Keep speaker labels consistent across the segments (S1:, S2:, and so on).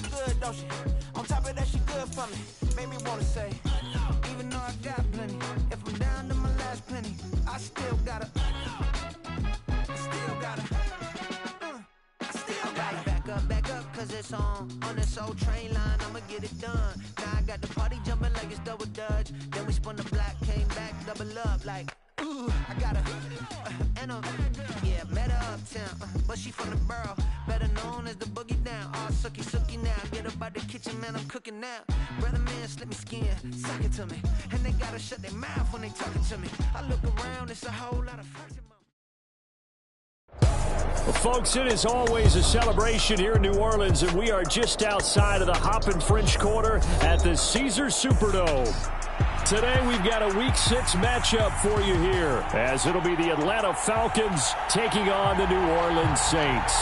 S1: look good, don't she? On top of that, she good for me. Made me wanna say, even though I got plenty, if I'm down to my last penny, I still gotta back up, cause it's on this old train line, I'ma get it done. Now I got the party jumping like it's double dutch. Then we spun the block, came back, double up like, ooh, I got a, yeah, met her uptown, but she from the borough, better known as the boogie down. All sookie now, get up out the kitchen, man, I'm cooking now. Brother man, slip me skin, suck it to me, and they gotta shut their mouth when they talking to me. I look around, it's a whole lot of facts in my.
S2: Well, folks, it is always a celebration here in New Orleans, and we are just outside of the Hoppin' French Quarter at the Caesars Superdome. Today, we've got a Week 6 matchup for you here, as it'll be the Atlanta Falcons taking on the New Orleans Saints.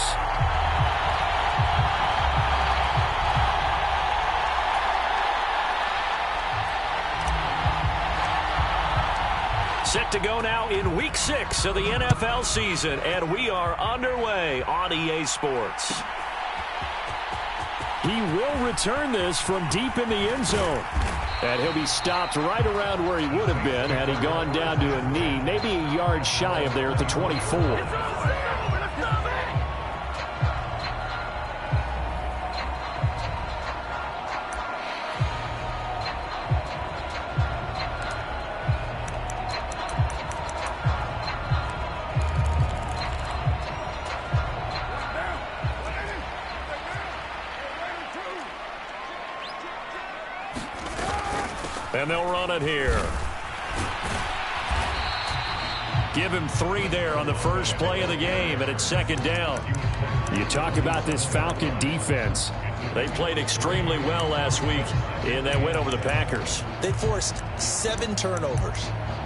S2: Set to go now in Week 6 of the NFL season, and we are underway on EA Sports. He will return this from deep in the end zone, and he'll be stopped right around where he would have been had he gone down to a knee, maybe a yard shy of there at the 24. And they'll run it here. Give him 3 there on the first play of the game, and it's second down. You talk about this Falcon defense. They played extremely well last week in that win over the Packers.
S3: They forced 7 turnovers.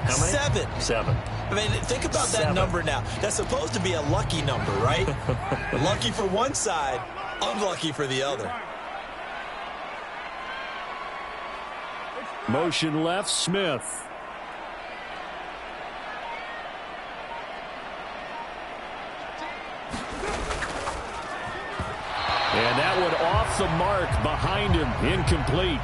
S2: How many?
S3: 7. I mean, think about that number now. That's supposed to be a lucky number, right? Lucky for one side, unlucky for the other.
S2: Motion left, Smith. And that one off the mark behind him, incomplete.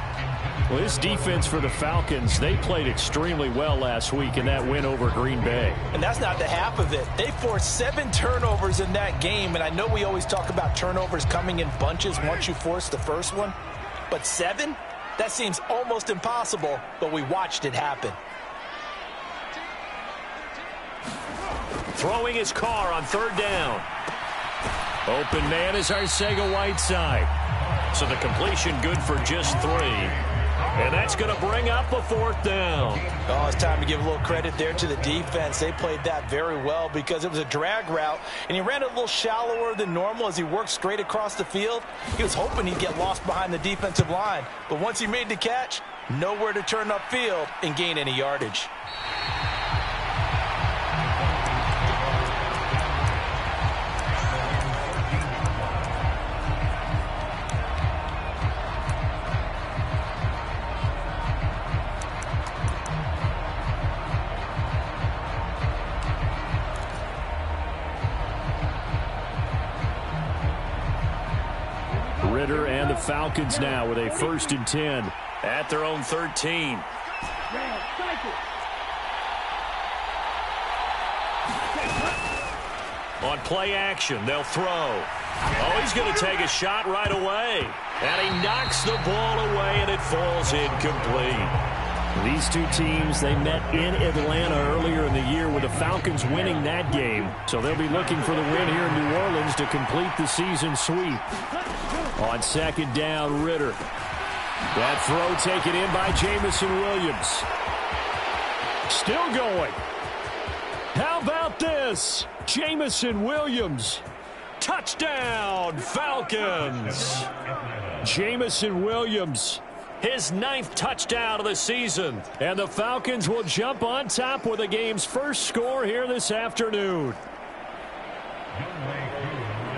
S2: Well, this defense for the Falcons, they played extremely well last week in that win over Green Bay.
S3: And that's not the half of it. They forced 7 turnovers in that game, and I know we always talk about turnovers coming in bunches once you force the first one, but 7? That seems almost impossible, but we watched it happen.
S2: Throwing his car on 3rd down. Open man is Arcega-Whiteside. So the completion good for just 3. And that's going to bring up a 4th down.
S3: Oh, it's time to give a little credit there to the defense. They played that very well because it was a drag route, and he ran a little shallower than normal as he worked straight across the field. He was hoping he'd get lost behind the defensive line, but once he made the catch, nowhere to turn upfield and gain any yardage.
S2: Ritter and the Falcons now with a 1st and 10 at their own 13. On play action, they'll throw. Oh, he's going to take a shot right away. And he knocks the ball away, and it falls incomplete. These two teams, they met in Atlanta earlier in the year with the Falcons winning that game. So they'll be looking for the win here in New Orleans to complete the season sweep. On 2nd down, Ritter. That throw taken in by Jamison Williams. Still going. How about this? Jamison Williams. Touchdown, Falcons. Jamison Williams, his 9th touchdown of the season. And the Falcons will jump on top with the game's first score here this afternoon.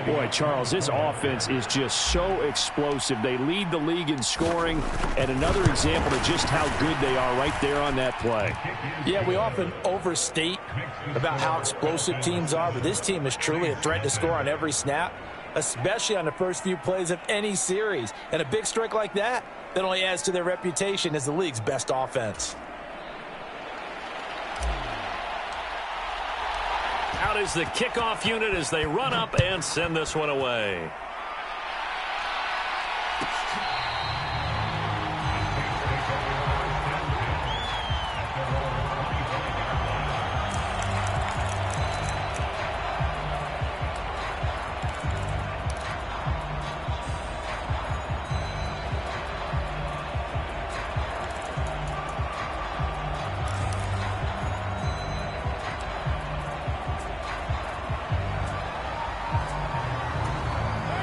S2: Boy, Charles, this offense is just so explosive. They lead the league in scoring, and another example of just how good they are right there on that play.
S3: Yeah, we often overstate about how explosive teams are, but this team is truly a threat to score on every snap. especially on the first few plays of any series. And a big strike like that only adds to their reputation as the league's best offense.
S2: Out is the kickoff unit as they run up and send this one away.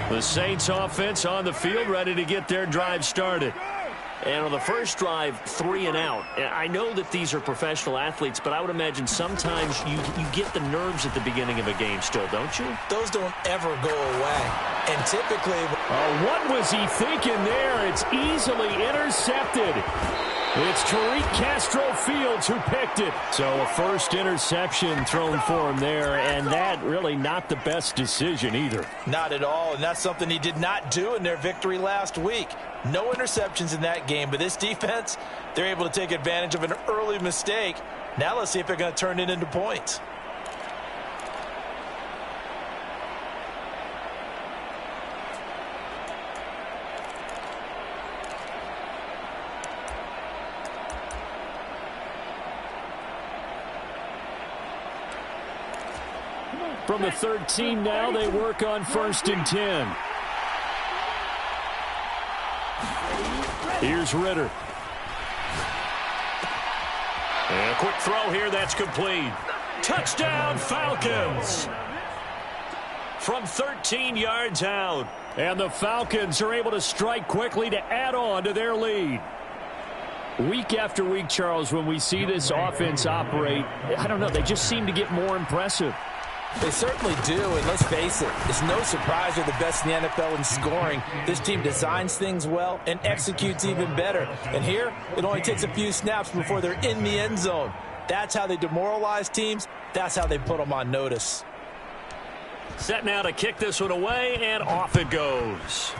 S2: The Saints offense on the field, ready to get their drive started. And on the first drive, 3 and out. I know that these are professional athletes, but I would imagine sometimes you get the nerves at the beginning of a game still, don't you?
S3: Those don't ever go away. And typically...
S2: what was he thinking there? It's easily intercepted. It's Tariq Castro-Fields who picked it. So a first interception thrown for him there, and that really not the best decision either.
S3: Not at all, and that's something he did not do in their victory last week. No interceptions in that game, but this defense, they're able to take advantage of an early mistake. Now let's see if they're going to turn it into points.
S2: From the 13 now, they work on 1st and 10. Here's Ritter. And a quick throw here, that's complete. Touchdown, Falcons! From 13 yards out. And the Falcons are able to strike quickly to add on to their lead. Week after week, Charles, when we see this offense operate, I don't know, they just seem to get more impressive.
S3: They certainly do, and let's face it, it's no surprise they're the best in the NFL in scoring. This team designs things well and executes even better. And here, it only takes a few snaps before they're in the end zone. That's how they demoralize teams. That's how they put them on notice.
S2: Set now to kick this one away, and off it goes.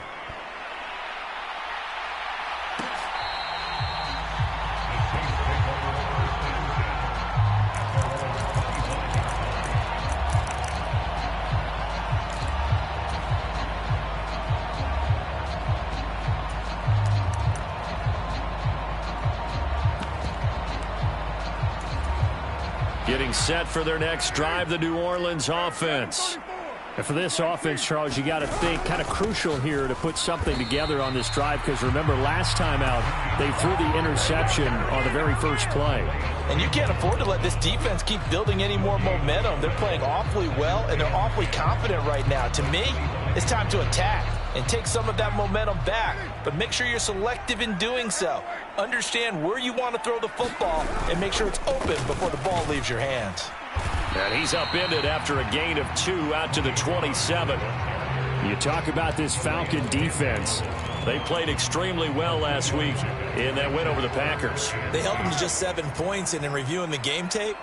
S2: Getting set for their next drive, the New Orleans offense. And for this offense, Charles, you got to think kind of crucial here to put something together on this drive, because remember last time out, they threw the interception on the very first play.
S3: And you can't afford to let this defense keep building any more momentum. They're playing awfully well, and they're awfully confident right now. To me, it's time to attack and take some of that momentum back. But make sure you're selective in doing so. Understand where you want to throw the football and make sure it's open before the ball leaves your hands.
S2: And he's upended after a gain of 2 out to the 27. You talk about this Falcon defense. They played extremely well last week in that win over the Packers.
S3: They held them to just 7 points, and in reviewing the game tape,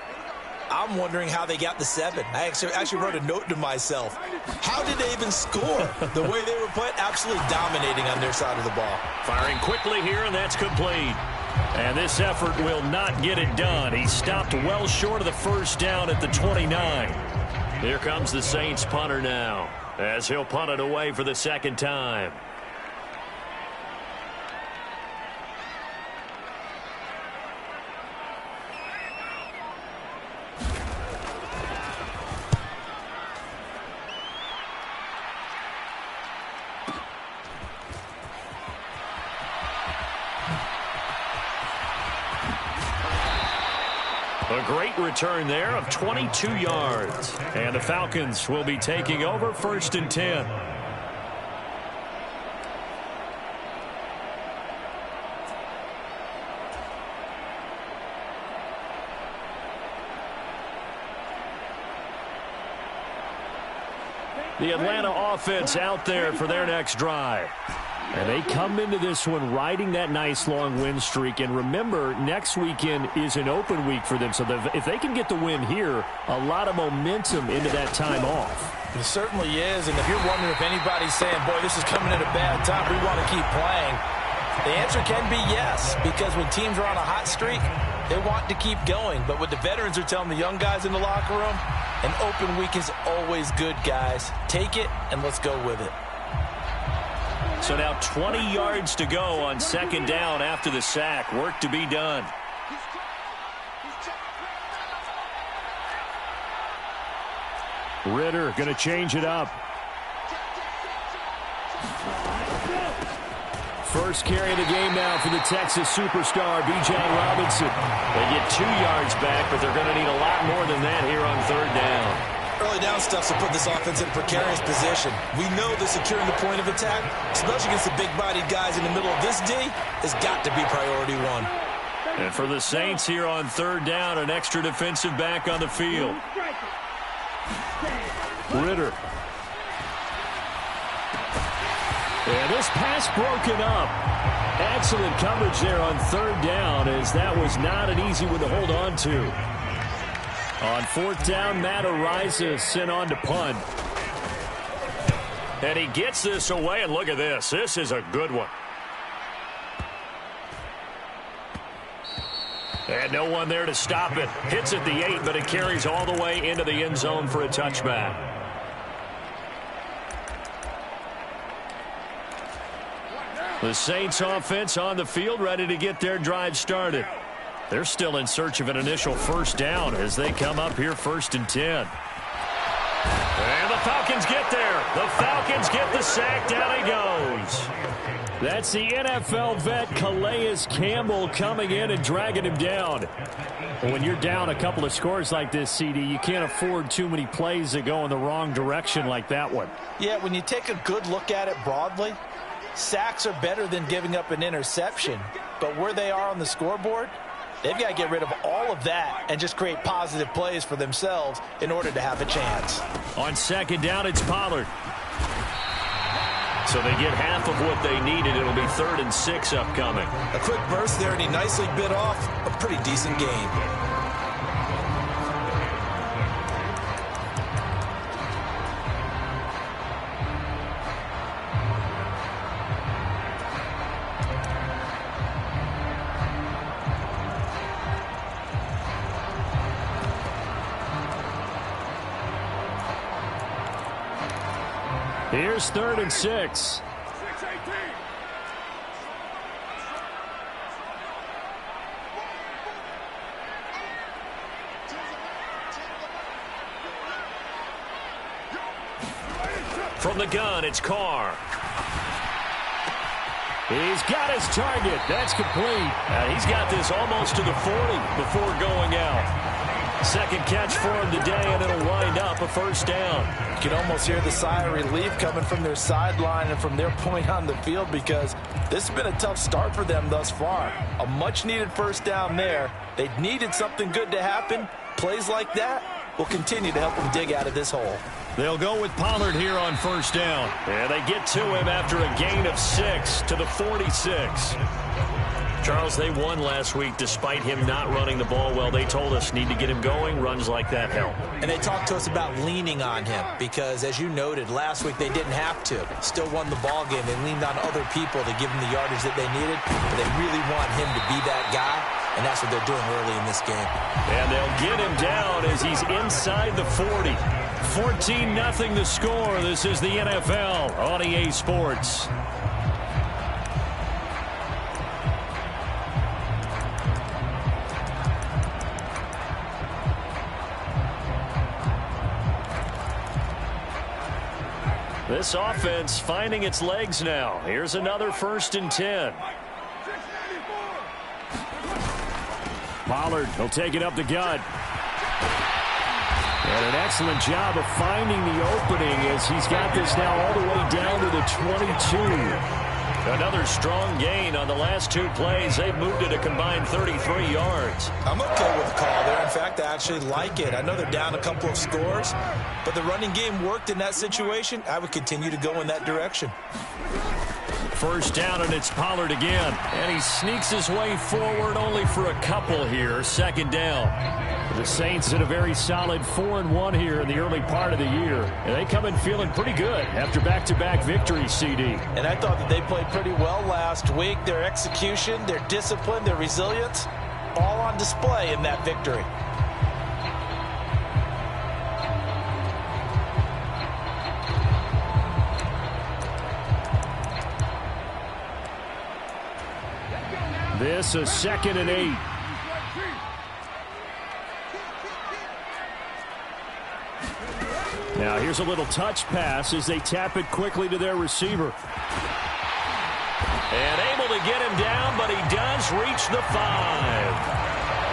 S3: I'm wondering how they got the 7. I actually wrote a note to myself. How did they even score? The way they were playing, absolutely dominating on their side of the ball.
S2: Firing quickly here, and that's complete. And this effort will not get it done. He stopped well short of the first down at the 29. Here comes the Saints punter now, as he'll punt it away for the second time. A great return there of 22 yards. And the Falcons will be taking over 1st and 10. The Atlanta offense out there for their next drive. And they come into this one riding that nice long win streak. And remember, next weekend is an open week for them. So if they can get the win here, a lot of momentum into that time off.
S3: It certainly is, and if you're wondering if anybody's saying, boy, this is coming at a bad time, we want to keep playing, the answer can be yes, because when teams are on a hot streak, they want to keep going. But what the veterans are telling the young guys in the locker room, an open week is always good, guys. Take it, and let's go with it.
S2: So now 20 yards to go on second down after the sack. Work to be done. Ritter going to change it up. First carry of the game now for the Texas superstar, Bijan Robinson. They get 2 yards back, but they're going to need a lot more than that here on third down.
S3: Early down stuff to put this offense in a precarious position. We know that securing the point of attack, especially against the big-bodied guys in the middle of this D, has got to be priority one.
S2: And for the Saints here on third down, an extra defensive back on the field. Ritter. And this pass broken up. Excellent coverage there on third down, as that was not an easy one to hold on to. On fourth down, Matt Araiza sent on to punt. And he gets this away, and look at this. This is a good one. And no one there to stop it. Hits at the 8, but it carries all the way into the end zone for a touchback. The Saints offense on the field, ready to get their drive started. They're still in search of an initial first down as they come up here 1st and 10. And the Falcons get there. The Falcons get the sack. Down he goes. That's the NFL vet Calais Campbell coming in and dragging him down. When you're down a couple of scores like this, CD, you can't afford too many plays that go in the wrong direction like that one.
S3: Yeah, when you take a good look at it broadly, sacks are better than giving up an interception. But where they are on the scoreboard, they've got to get rid of all of that and just create positive plays for themselves in order to have a chance.
S2: On second down, it's Pollard. So they get half of what they needed. It'll be 3rd and 6 upcoming.
S3: A quick burst there, and he nicely bit off a pretty decent gain.
S2: Here's 3rd and 6. From the gun, it's Carr. He's got his target. That's complete. He's got this almost to the 40 before going out. Second catch for him today, and it'll wind up a first down.
S3: You can almost hear the sigh of relief coming from their sideline and from their point on the field, because this has been a tough start for them thus far. A much-needed first down there. They needed something good to happen. Plays like that will continue to help them dig out of this hole.
S2: They'll go with Pollard here on first down. And they get to him after a gain of 6 to the 46. Charles, they won last week despite him not running the ball well. They told us need to get him going. Runs like that help.
S3: And they talked to us about leaning on him because, as you noted, last week they didn't have to. Still won the ball game. They leaned on other people to give him the yardage that they needed. But they really want him to be that guy, and that's what they're doing early in this game.
S2: And they'll get him down as he's inside the 40. 14-0 the score. This is the NFL on EA Sports. This offense finding its legs now. Here's another 1st and 10. Pollard, he'll take it up the gut. And an excellent job of finding the opening as he's got this now all the way down to the 22. Another strong gain on the last 2 plays. They've moved it a combined 33 yards.
S3: I'm okay with the call there. In fact, I actually like it. I know they're down a couple of scores, but the running game worked in that situation. I would continue to go in that direction.
S2: First down, and it's Pollard again. And he sneaks his way forward only for a couple here. Second down. The Saints in a very solid 4-1 here in the early part of the year. And they come in feeling pretty good after back-to-back victories, CD.
S3: And I thought that they played pretty well last week. Their execution, their discipline, their resilience, all on display in that victory.
S2: This is 2nd and 8. Now here's a little touch pass as they tap it quickly to their receiver. And able to get him down, but he does reach the 5.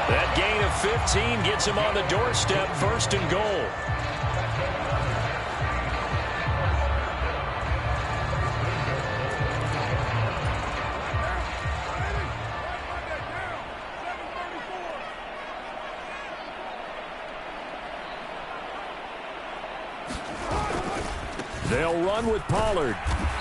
S2: That gain of 15 gets him on the doorstep, 1st and goal. They'll run with Pollard.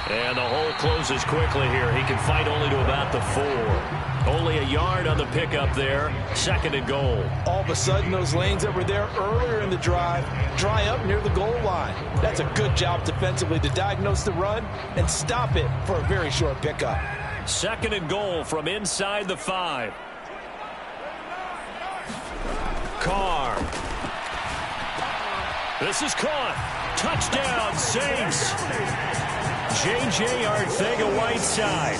S2: And the hole closes quickly here. He can fight only to about the 4. Only a yard on the pickup there. 2nd and goal.
S3: All of a sudden, those lanes that were there earlier in the drive dry up near the goal line. That's a good job defensively to diagnose the run and stop it for a very short pickup.
S2: 2nd and goal from inside the 5. Carr. This is caught. Touchdown, Saints. J.J. Arcega-Whiteside.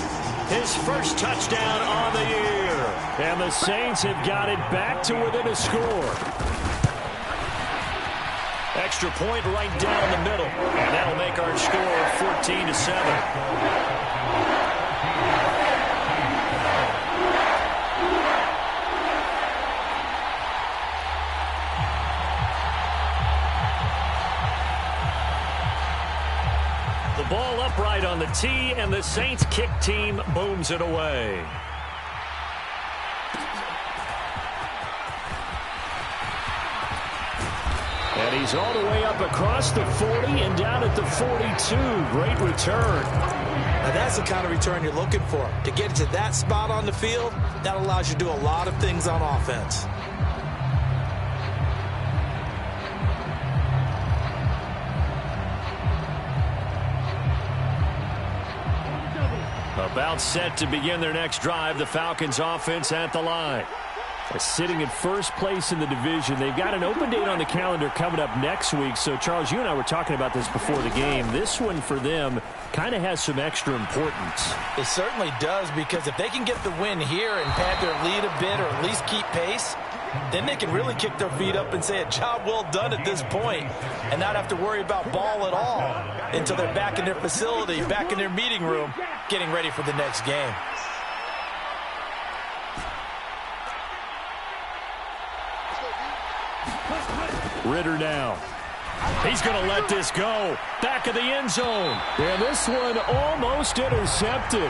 S2: His first touchdown on the year. And the Saints have got it back to within a score. Extra point right down the middle. And that'll make our score 14-7. Ball upright on the tee, and the Saints kick team booms it away. And he's all the way up across the 40 and down at the 42. Great return.
S3: Now that's the kind of return you're looking for. To get to that spot on the field, that allows you to do a lot of things on offense.
S2: About set to begin their next drive, the Falcons offense at the line. Sitting in first place in the division. They've got an open date on the calendar coming up next week. So, Charles, you and I were talking about this before the game. This one for them kind of has some extra importance.
S3: It certainly does, because if they can get the win here and pad their lead a bit or at least keep pace, then they can really kick their feet up and say a job well done at this point and not have to worry about ball at all until they're back in their facility, back in their meeting room, getting ready for the next game.
S2: Ritter now. He's going to let this go. Back of the end zone. And this one almost intercepted.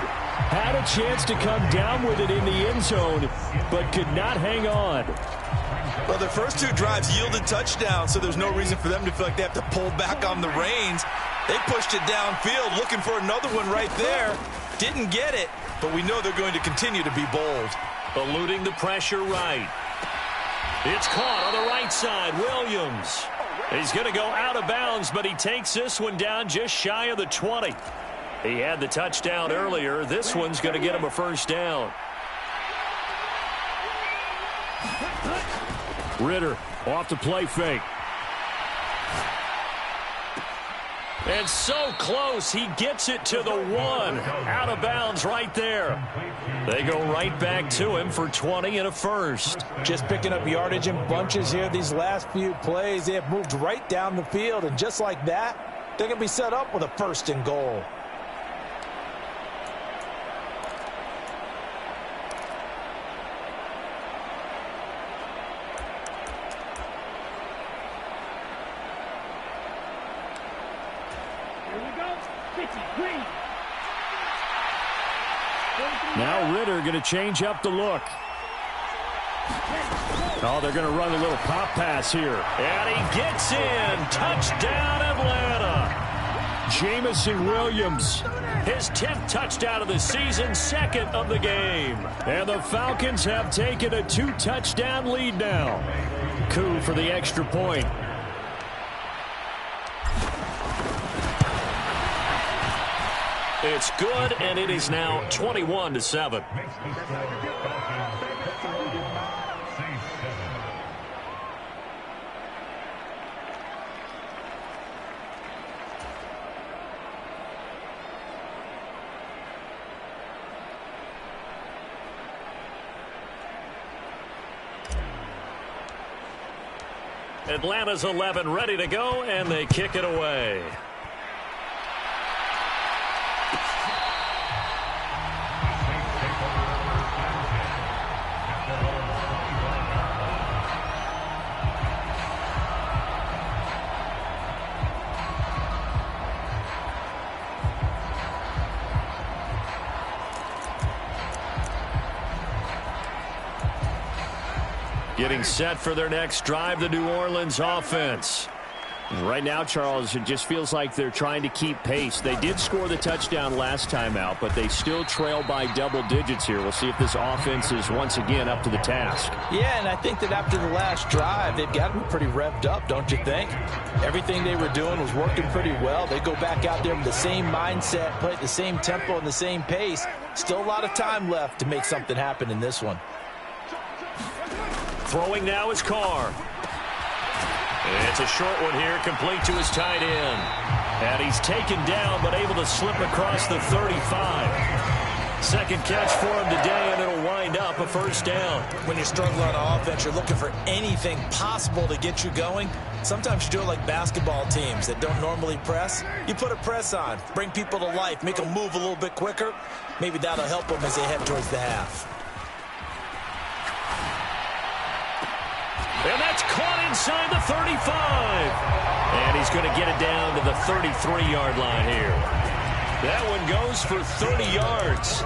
S2: Had a chance to come down with it in the end zone, but could not hang on.
S4: Well, their first 2 drives yielded touchdowns, so there's no reason for them to feel like they have to pull back on the reins. They pushed it downfield, looking for another one right there. Didn't get it, but we know they're going to continue to be bold.
S2: Eluding the pressure right. It's caught on the right side. Williams. He's going to go out of bounds, but he takes this one down just shy of the 20. He had the touchdown earlier. This one's going to get him a first down. Ritter off the play fake. And so close, he gets it to the 1. Out of bounds right there. They go right back to him for 20 and a first.
S3: Just picking up yardage in bunches here these last few plays. They have moved right down the field, and just like that, they're going to be set up with a 1st and goal.
S2: Now Ritter going to change up the look. Oh, they're going to run a little pop pass here. And he gets in. Touchdown, Atlanta. Jamison Williams. His 10th touchdown of the season, second of the game. And the Falcons have taken a 2-touchdown lead now. Coup for the extra point. It's good, and it is now 21-7. Atlanta's 11 ready to go, and they kick it away. Getting set for their next drive, the New Orleans offense.
S5: Right now, Charles, it just feels like they're trying to keep pace. They did score the touchdown last time out, but they still trail by double digits here. We'll see if this offense is once again up to the task.
S3: Yeah, and I think that after the last drive, they've got to be pretty revved up, don't you think? Everything they were doing was working pretty well. They go back out there with the same mindset, play at the same tempo and the same pace. Still a lot of time left to make something happen in this one.
S2: Throwing now is Carr. It's a short one here, complete to his tight end. And he's taken down, but able to slip across the 35. Second catch for him today, and it'll wind up a first down.
S3: When you're struggling on offense, you're looking for anything possible to get you going. Sometimes you do it like basketball teams that don't normally press. You put a press on, bring people to life, make them move a little bit quicker. Maybe that'll help them as they head towards the half.
S2: And that's caught inside the 35. And he's going to get it down to the 33-yard line here. That one goes for 30 yards.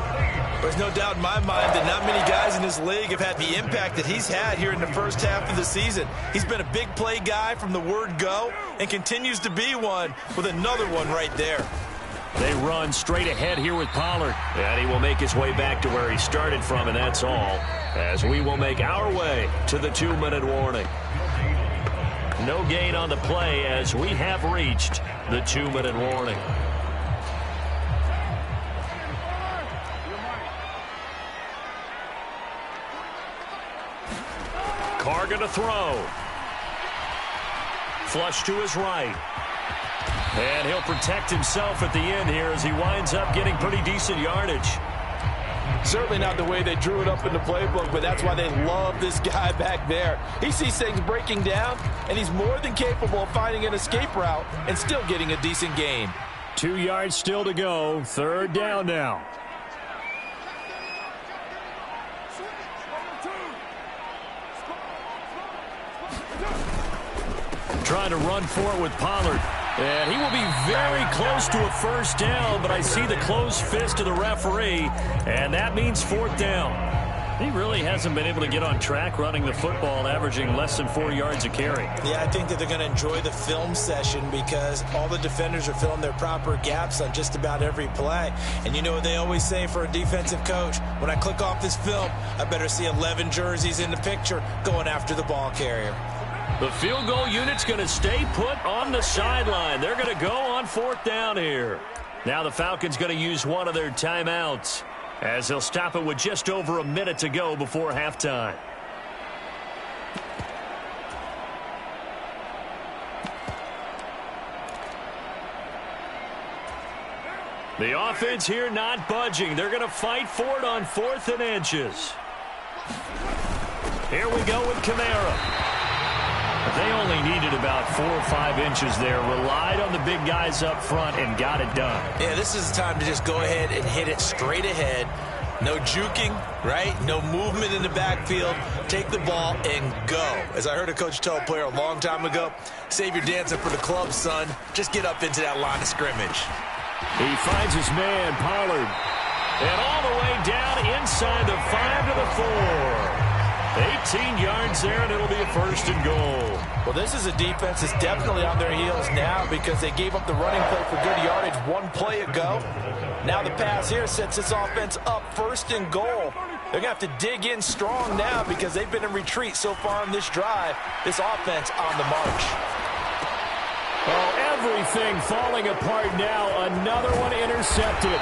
S4: There's no doubt in my mind that not many guys in this league have had the impact that he's had here in the first half of the season. He's been a big play guy from the word go and continues to be one with another one right there.
S2: They run straight ahead here with Pollard. And he will make his way back to where he started from, and that's all, as we will make our way to the 2-minute warning. No gain on the play as we have reached the 2-minute warning. Carr going to throw. Flush to his right. And he'll protect himself at the end here as he winds up getting pretty decent yardage.
S3: Certainly not the way they drew it up in the playbook, but that's why they love this guy back there. He sees things breaking down, and he's more than capable of finding an escape route and still getting a decent gain.
S2: 2 yards still to go. Third down now. Trying to run for it with Pollard. And he will be very close to a first down, but I see the closed fist of the referee, and that means fourth down. He really hasn't been able to get on track running the football, averaging less than 4 yards a carry.
S3: Yeah, I think that they're going to enjoy the film session because all the defenders are filling their proper gaps on just about every play. And you know what they always say for a defensive coach? When I click off this film, I better see 11 jerseys in the picture going after the ball carrier.
S2: The field goal unit's going to stay put on the sideline. They're going to go on fourth down here. Now the Falcons going to use one of their timeouts as they'll stop it with just over a minute to go before halftime. The offense here not budging. They're going to fight for it on 4th and inches. Here we go with Kamara. They only needed about 4 or 5 inches there. Relied on the big guys up front and got it done.
S3: Yeah, this is the time to just go ahead and hit it straight ahead. No juking, right? No movement in the backfield. Take the ball and go. As I heard a coach tell a player a long time ago, save your dancing for the club, son. Just get up into that line of scrimmage.
S2: He finds his man, Pollard. And all the way down inside the 5 to the 4. 18 yards there, and it'll be a 1st and goal.
S3: Well, this is a defense that's definitely on their heels now because they gave up the running play for good yardage one play ago. Now the pass here sets this offense up 1st and goal. They're going to have to dig in strong now because they've been in retreat so far in this drive. This offense on the march.
S5: Oh, everything falling apart now. Another one intercepted.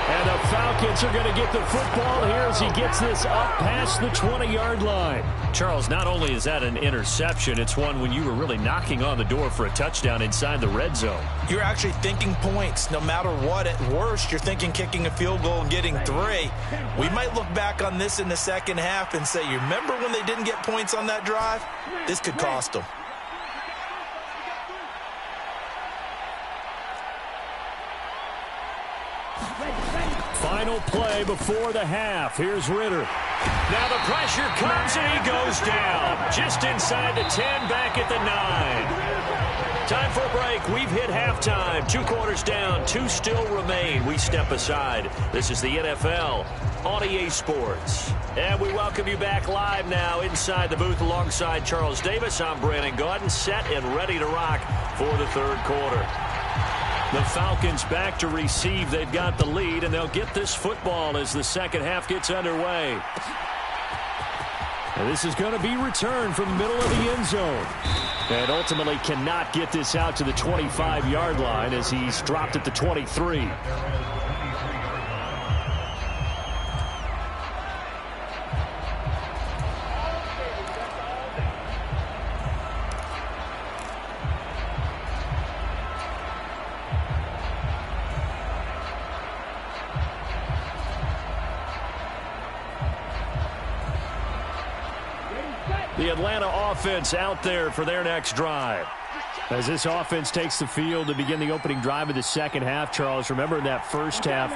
S5: And the Falcons are going to get the football here as he gets this up past the 20-yard line.
S2: Charles, not only is that an interception, it's one when you were really knocking on the door for a touchdown inside the red zone.
S3: You're actually thinking points. No matter what, at worst, you're thinking kicking a field goal and getting 3. We might look back on this in the second half and say, you remember when they didn't get points on that drive? This could cost them.
S2: Final play before the half. Here's Ritter. Now the pressure comes and he goes down. Just inside the 10, back at the 9. Time for a break. We've hit halftime. 2 quarters down, 2 still remain. We step aside. This is the NFL on EA Sports. And we welcome you back live now inside the booth alongside Charles Davis. I'm Brandon Gaudin, set and ready to rock for the 3rd quarter. The Falcons back to receive. They've got the lead, and they'll get this football as the second half gets underway. And this is going to be returned from the middle of the end zone. And ultimately cannot get this out to the 25-yard line as he's dropped at the 23. The Atlanta offense out there for their next drive. As this offense takes the field to begin the opening drive of the second half, Charles, remember in that first half,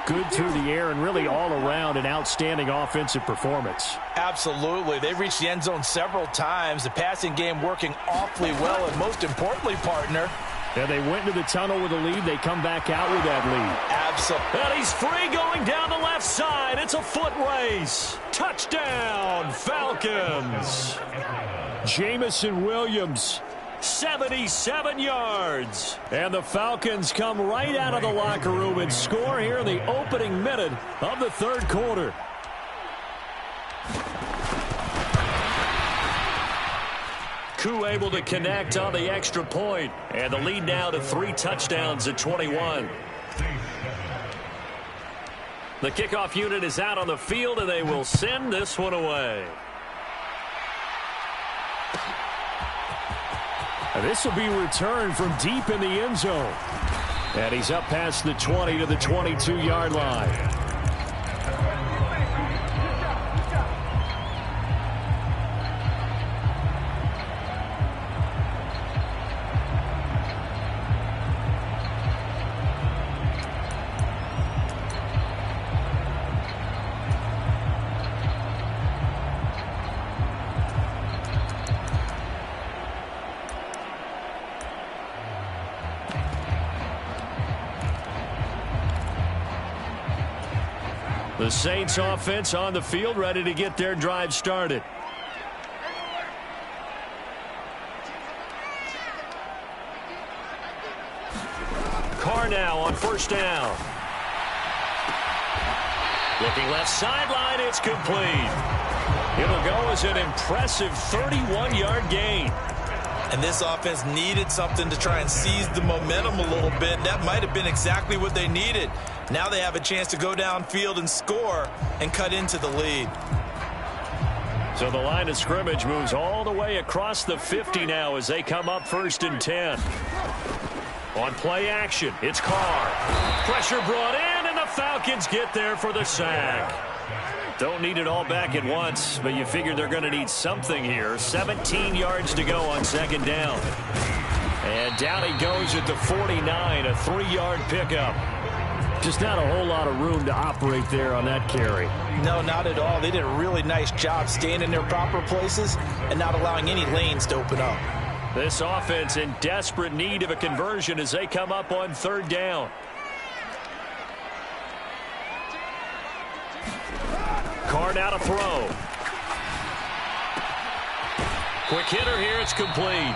S2: good through the air and really all around an outstanding offensive performance.
S3: Absolutely. They've reached the end zone several times. The passing game working awfully well, and most importantly, partner,
S5: yeah, they went into the tunnel with a lead. They come back out with that lead.
S3: Absolutely.
S2: And he's free going down the left side. It's a foot race. Touchdown, Falcons.
S5: Jamison Williams,
S2: 77 yards.
S5: And the Falcons come right out of the locker room and score here in the opening minute of the 3rd quarter.
S2: Koo able to connect on the extra point. And the lead now to 3 touchdowns at 21. The kickoff unit is out on the field, and they will send this one away.
S5: And this will be returned from deep in the end zone. And he's up past the 20 to the 22-yard line.
S2: The Saints offense on the field, ready to get their drive started. Carr now on 1st down. Looking left sideline, it's complete. It'll go as an impressive 31-yard gain.
S4: And this offense needed something to try and seize the momentum a little bit. That might have been exactly what they needed. Now they have a chance to go downfield and score and cut into the lead.
S2: So the line of scrimmage moves all the way across the 50 now as they come up 1st and 10. On play action, it's Carr. Pressure brought in, and the Falcons get there for the sack. Don't need it all back at once, but you figure they're going to need something here. 17 yards to go on 2nd down. And down he goes at the 49, a 3-yard pickup.
S5: Just not a whole lot of room to operate there on that carry.
S3: No, not at all. They did a really nice job staying in their proper places and not allowing any lanes to open up.
S2: This offense in desperate need of a conversion as they come up on 3rd down. Carr now to throw. Quick hitter here. It's complete.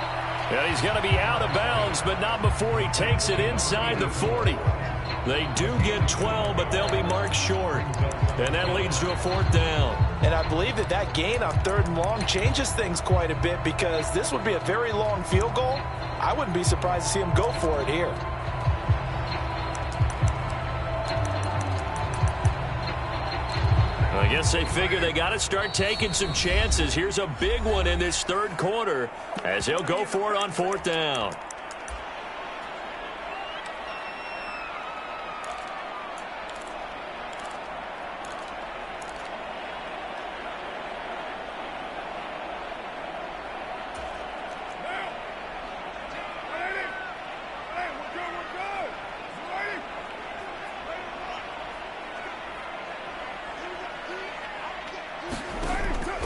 S2: And he's going to be out of bounds, but not before he takes it inside the 40. They do get 12, but they'll be marked short. And that leads to a 4th down.
S3: And I believe that gain on 3rd and long changes things quite a bit, because this would be a very long field goal. I wouldn't be surprised to see him go for it here.
S2: I guess they figure they got to start taking some chances. Here's a big one in this 3rd quarter as they'll go for it on 4th down.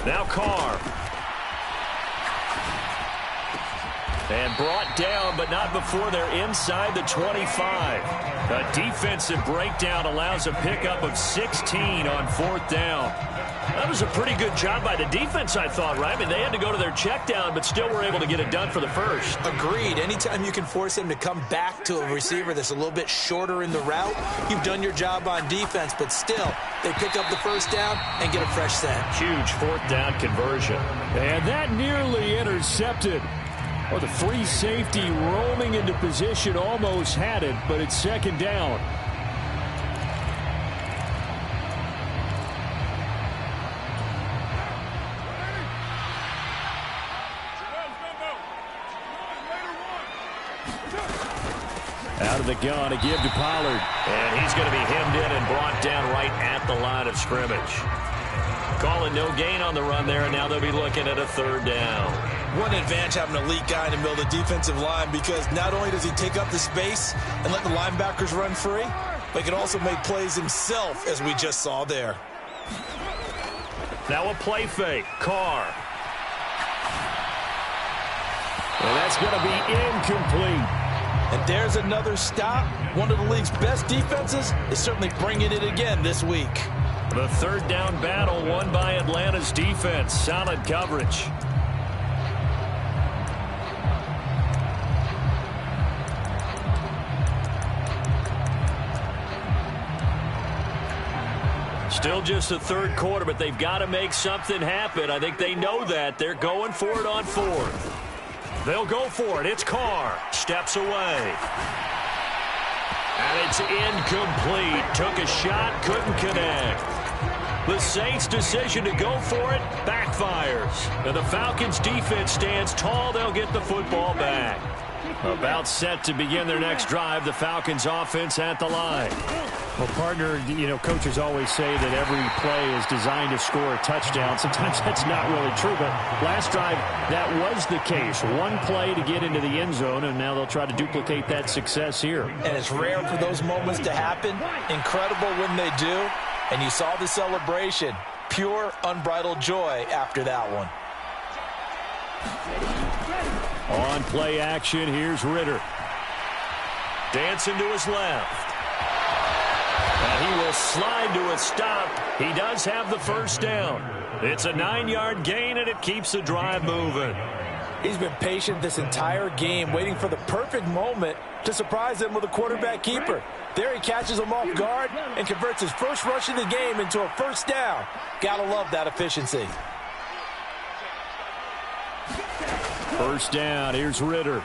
S2: Now Carr. And brought down, but not before they're inside the 25. A defensive breakdown allows a pickup of 16 on 4th down. That was a pretty good job by the defense, I thought, right? I mean, they had to go to their check down, but still were able to get it done for the first.
S3: Agreed. Anytime you can force them to come back to a receiver that's a little bit shorter in the route, you've done your job on defense, but still, they pick up the 1st down and get a fresh set.
S2: Huge 4th down conversion.
S5: And that nearly intercepted. Well, the free safety roaming into position almost had it, but it's 2nd down. Out of the gun to give to Pollard.
S2: And he's going to be hemmed in and brought down right at the line of scrimmage. Calling no gain on the run there, and now they'll be looking at a 3rd down.
S4: One advantage having an elite guy in the middle of the defensive line, because not only does he take up the space and let the linebackers run free, but he can also make plays himself, as we just saw there.
S2: Now a play fake. Carr.
S5: And that's going to be incomplete.
S3: And there's another stop. One of the league's best defenses is certainly bringing it again this week.
S2: The 3rd down battle won by Atlanta's defense. Solid coverage. Still just the 3rd quarter, but they've got to make something happen. I think they know that. They're going for it on 4th. They'll go for it. It's Carr. Steps away. And it's incomplete. Took a shot, couldn't connect. The Saints' decision to go for it backfires. And the Falcons' defense stands tall. They'll get the football back. About set to begin their next drive. The Falcons' offense at the line.
S5: Well, partner, coaches always say that every play is designed to score a touchdown. Sometimes that's not really true, but last drive, that was the case. One play to get into the end zone, and now they'll try to duplicate that success here.
S3: And it's rare for those moments to happen. Incredible when they do. And you saw the celebration. Pure, unbridled joy after that one.
S5: On play action, here's Ritter.
S2: Dancing to his left. And he will slide to a stop. He does have the 1st down. It's a 9-yard gain, and it keeps the drive moving.
S3: He's been patient this entire game, waiting for the perfect moment to surprise him with a quarterback keeper. There he catches him off guard and converts his first rush of the game into a 1st down. Gotta love that efficiency.
S5: 1st down, here's Ritter.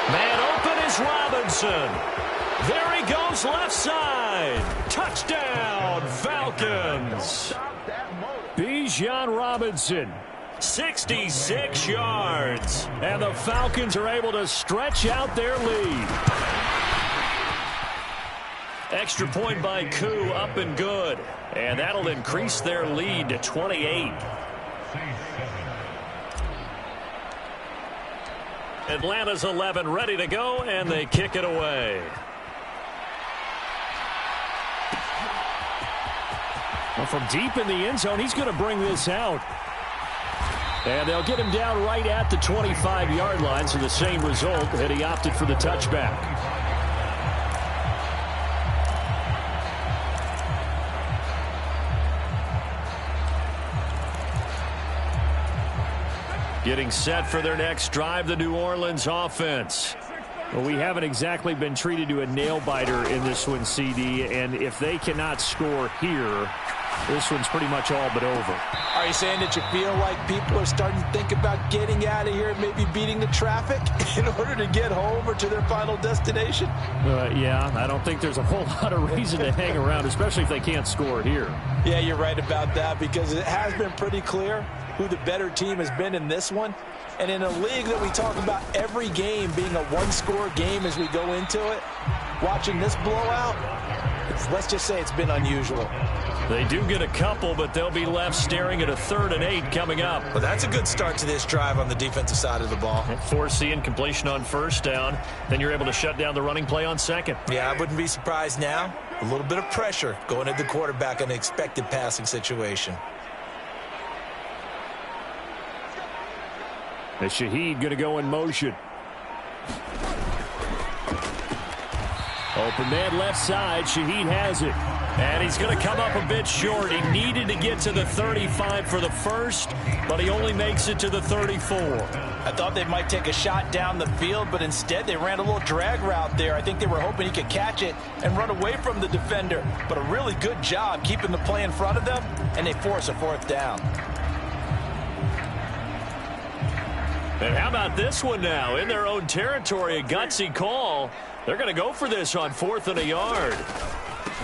S2: Man open is Robinson. There he goes left side. Touchdown, Falcons.
S5: Bijan Robinson.
S2: 66 yards.
S5: And the Falcons are able to stretch out their lead.
S2: Extra point by Koo, up and good. And that'll increase their lead to 28. Atlanta's 11 ready to go, and they kick it away.
S5: Well, from deep in the end zone, he's going to bring this out. And they'll get him down right at the 25-yard line, so the same result, that he opted for the touchback.
S2: Getting set for their next drive, the New Orleans offense.
S5: Well, we haven't exactly been treated to a nail-biter in this one, CD, and if they cannot score here, this one's pretty much all but over.
S3: Are you saying that you feel like people are starting to think about getting out of here and maybe beating the traffic in order to get home or to their final destination?
S5: Yeah, I don't think there's a whole lot of reason to hang around, especially if they can't score here.
S3: Yeah, you're right about that, because it has been pretty clear who the better team has been in this one. And in a league that we talk about every game being a one-score game as we go into it, watching this blowout, let's just say it's been unusual.
S2: They do get a couple, but they'll be left staring at a 3rd and 8 coming up.
S4: Well, that's a good start to this drive on the defensive side of the ball.
S2: Forcing incompletion on 1st down. Then you're able to shut down the running play on 2nd.
S4: Yeah, I wouldn't be surprised now. A little bit of pressure going at the quarterback in an expected passing situation.
S5: And Shaheed going to go in motion. Open man left side. Shaheed has it.
S2: And he's going to come up a bit short. He needed to get to the 35 for the first, but he only makes it to the 34.
S3: I thought they might take a shot down the field, but instead they ran a little drag route there. I think they were hoping he could catch it and run away from the defender. But a really good job keeping the play in front of them, and they force a 4th down.
S2: And how about this one now? In their own territory, a gutsy call. They're going to go for this on 4th and a yard.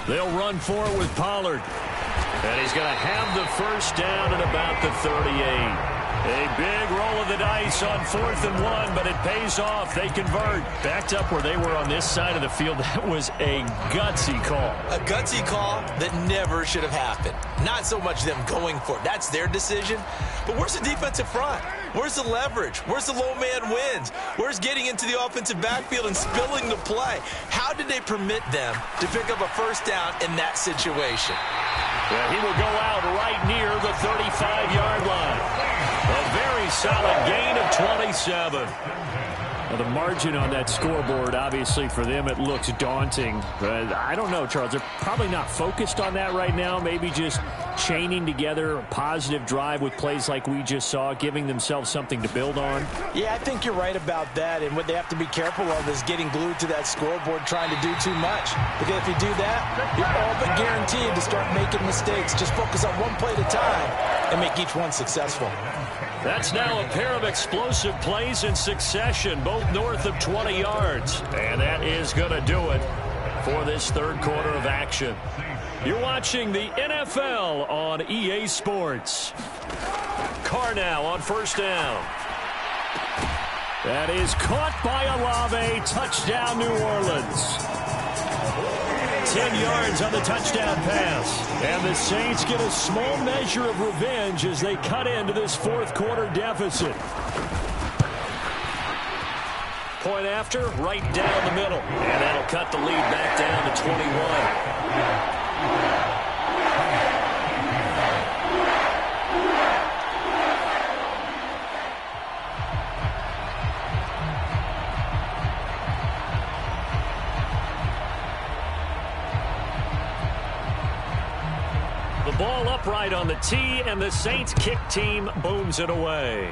S2: They'll run for it with Pollard. And he's going to have the first down at about the 38. A big roll of the dice on 4th and 1, but it pays off. They convert. Backed up where they were on this side of the field. That was a gutsy call.
S4: A gutsy call that never should have happened. Not so much them going for it. That's their decision. But where's the defensive front? Where's the leverage? Where's the low man wins? Where's getting into the offensive backfield and spilling the play? How did they permit them to pick up a first down in that situation?
S2: Yeah, he will go out right near the 35-yard line. A very solid gain of 27.
S5: Well, the margin on that scoreboard, obviously, for them, it looks daunting. But I don't know, Charles. They're probably not focused on that right now. Maybe just chaining together a positive drive with plays like we just saw, giving themselves something to build on.
S3: Yeah, I think you're right about that. And what they have to be careful of is getting glued to that scoreboard trying to do too much. Because if you do that, you're all but guaranteed to start making mistakes. Just focus on one play at a time and make each one successful.
S2: That's now a pair of explosive plays in succession, both north of 20 yards. And that is going to do it for this 3rd quarter of action. You're watching the NFL on EA Sports. Carr now on 1st down.
S5: That is caught by Olave. Touchdown, New Orleans.
S2: 10 yards on the touchdown pass.
S5: And the Saints get a small measure of revenge as they cut into this 4th quarter deficit.
S2: Point after, right down the middle. And that'll cut the lead back down to 21. The ball upright on the tee, and the Saints kick team booms it away.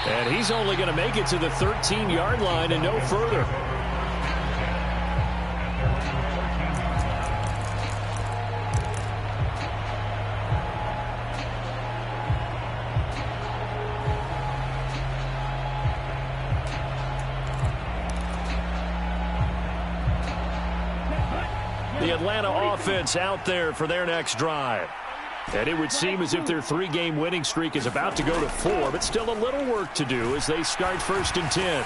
S5: And he's only going to make it to the 13-yard line and no further.
S2: The Atlanta offense out there for their next drive.
S5: And it would seem as if their 3-game winning streak is about to go to 4, but still a little work to do as they start 1st and 10.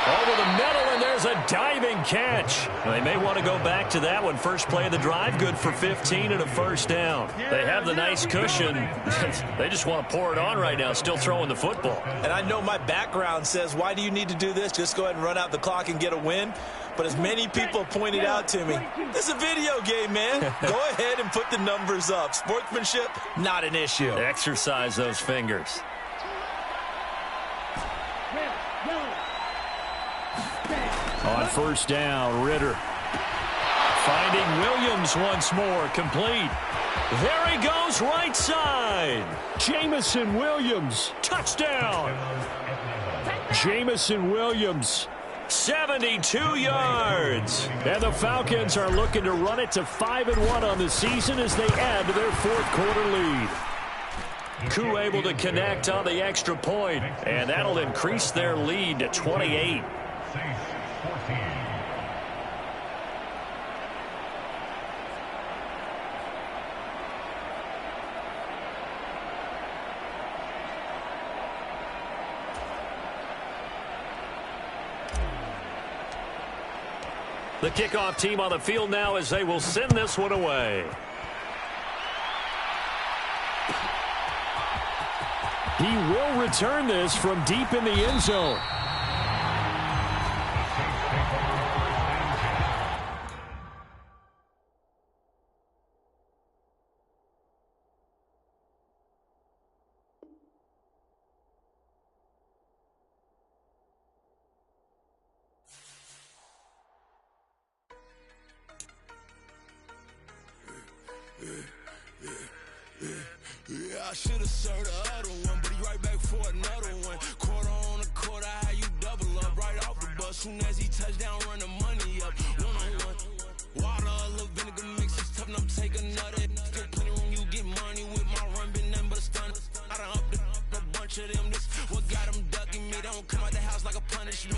S2: Over the middle, and there's a diving catch. Well, they may want to go back to that one. First play of the drive, good for 15 and a first down. They have the nice cushion. They just want to pour it on right now, still throwing the football.
S4: And I know my background says, why do you need to do this? Just go ahead and run out the clock and get a win. But as many people pointed out to me, this is a video game, man. Go ahead and put the numbers up. Sportsmanship, not an issue.
S2: Exercise those fingers.
S5: On 1st down, Ritter
S2: Finding Williams once more, complete. There he goes, right side.
S5: Jamison Williams, touchdown. Jamison Williams,
S2: 72 yards.
S5: And the Falcons are looking to run it to 5-1 on the season as they add to their fourth quarter lead.
S2: Koo able to connect on the extra point, and that'll increase their lead to 28. The kickoff team on the field now as they will send this one away.
S5: He will return this from deep in the end zone.
S6: I should have served the other one, but he right back for another one. Quarter on a quarter, how you double up right off the bus. Soon as he touch down, run the money up. One-on-one. Water, a little vinegar mix, it's tough enough to take another. Still plenty room, you get money with my run, been nothing but a stun. I done upped a bunch of them. This what got them ducking me. They don't come out the house like a punishment.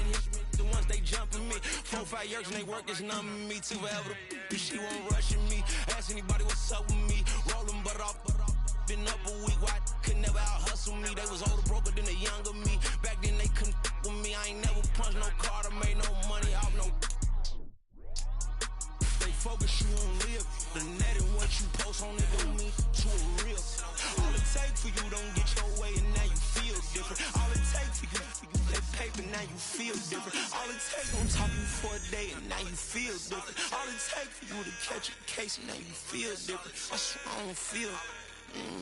S6: The ones they jumping me. 4-5 years and they work is numbing me. Too forever. She won't rushing me. Ask anybody what's up with me. Rolling butt off. Been up a week, why could never out hustle me? They was older, broker than the younger me. Back then they couldn't with me. I ain't never punched no card or made no money off no. They focus you on live. The net and what you post on it don't mean to a real. All it take for you don't get your way and now you feel different. All it take for you that paper now you feel different. All it take on top you for a day and now you feel different. All it take for you to catch a case and now you feel different. I swear I don't feel.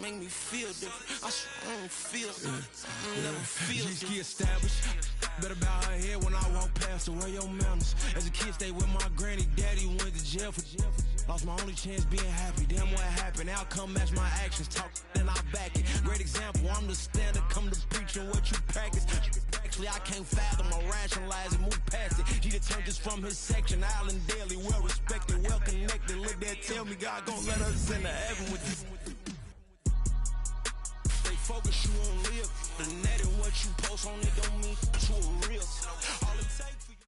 S6: Make me feel different. I swear I don't feel. I never feel different. G established. Better bow her head when I walk past her. Where your manners? As a kid, stayed with my granny. Daddy went to jail for jail. Lost my only chance being happy. Damn what happened. Outcome match my actions. Talk and I back it. Great example. I'm the standard. Come to preaching what you practice. Actually, I can't fathom or rationalize and move past it. He determined just from his section. Island daily, well respected, well connected. Look there, tell me God gon' let us into heaven with this. Focus you on live. The net and what you post on it don't mean to a real. All it takes for you.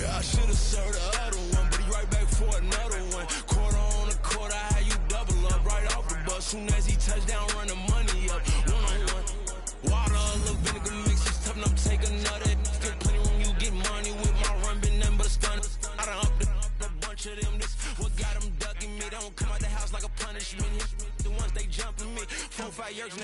S6: I should have served the other one, but he right back for another one. Quarter on a quarter, how you double up right off the bus. Soon as he touch down, run the money up. One-on-one. Water, a little vinegar mix, it's tough enough to take another. Still plenty room, you get money with my run, been nothing but a stun. I done upped a bunch of them. This what got them ducking me. They don't come out the house like a punishment. The ones they jumping me. 4-5 years.